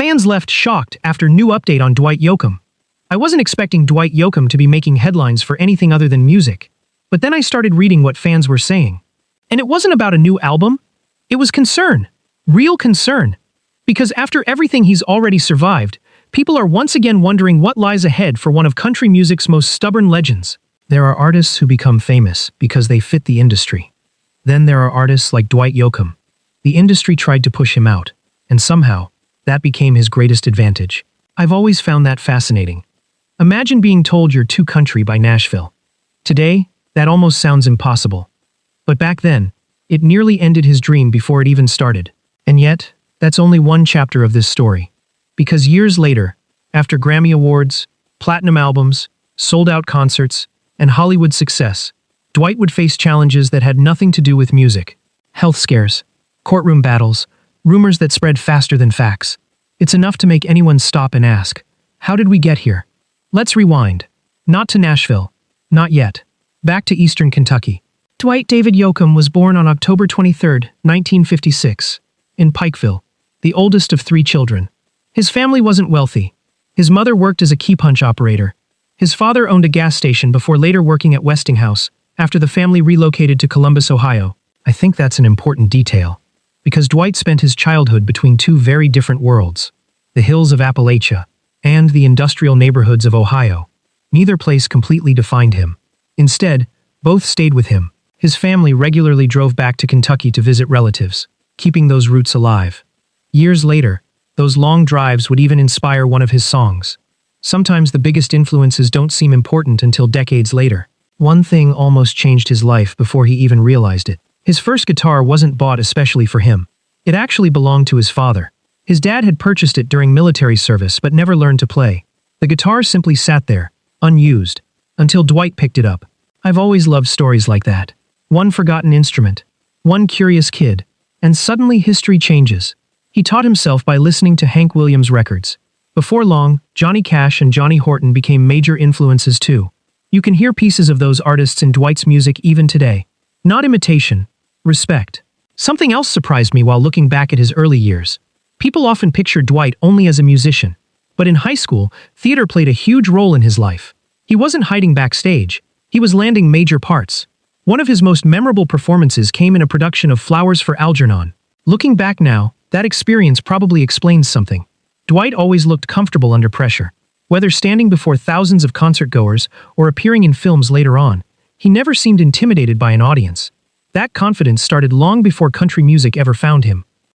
Fans left shocked after new update on Dwight Yoakam. I wasn't expecting Dwight Yoakam to be making headlines for anything other than music. But then I started reading what fans were saying. And it wasn't about a new album. It was concern. Real concern. Because after everything he's already survived, people are once again wondering what lies ahead for one of country music's most stubborn legends. There are artists who become famous because they fit the industry. Then there are artists like Dwight Yoakam. The industry tried to push him out, and somehow, that became his greatest advantage. I've always found that fascinating. Imagine being told you're too country by Nashville. Today, that almost sounds impossible. But back then, it nearly ended his dream before it even started. And yet, that's only one chapter of this story. Because years later, after Grammy Awards, platinum albums, sold-out concerts, and Hollywood success, Dwight would face challenges that had nothing to do with music. Health scares, courtroom battles, rumors that spread faster than facts. It's enough to make anyone stop and ask, how did we get here? Let's rewind. Not to Nashville. Not yet. Back to Eastern Kentucky. Dwight David Yoakam was born on October 23, 1956, in Pikeville, the oldest of 3 children. His family wasn't wealthy. His mother worked as a key punch operator. His father owned a gas station before later working at Westinghouse, after the family relocated to Columbus, Ohio. I think that's an important detail, because Dwight spent his childhood between 2 very different worlds, the hills of Appalachia and the industrial neighborhoods of Ohio. Neither place completely defined him. Instead, both stayed with him. His family regularly drove back to Kentucky to visit relatives, keeping those roots alive. Years later, those long drives would even inspire one of his songs. Sometimes the biggest influences don't seem important until decades later. One thing almost changed his life before he even realized it. His first guitar wasn't bought especially for him. It actually belonged to his father. His dad had purchased it during military service but never learned to play. The guitar simply sat there, unused, until Dwight picked it up. I've always loved stories like that. One forgotten instrument, one curious kid, and suddenly history changes. He taught himself by listening to Hank Williams records. Before long, Johnny Cash and Johnny Horton became major influences too. You can hear pieces of those artists in Dwight's music even today. Not imitation, respect. Something else surprised me while looking back at his early years. People often picture Dwight only as a musician. But in high school, theater played a huge role in his life. He wasn't hiding backstage. He was landing major parts. One of his most memorable performances came in a production of Flowers for Algernon. Looking back now, that experience probably explains something. Dwight always looked comfortable under pressure. Whether standing before thousands of concertgoers or appearing in films later on, he never seemed intimidated by an audience. That confidence started long before country music ever found him.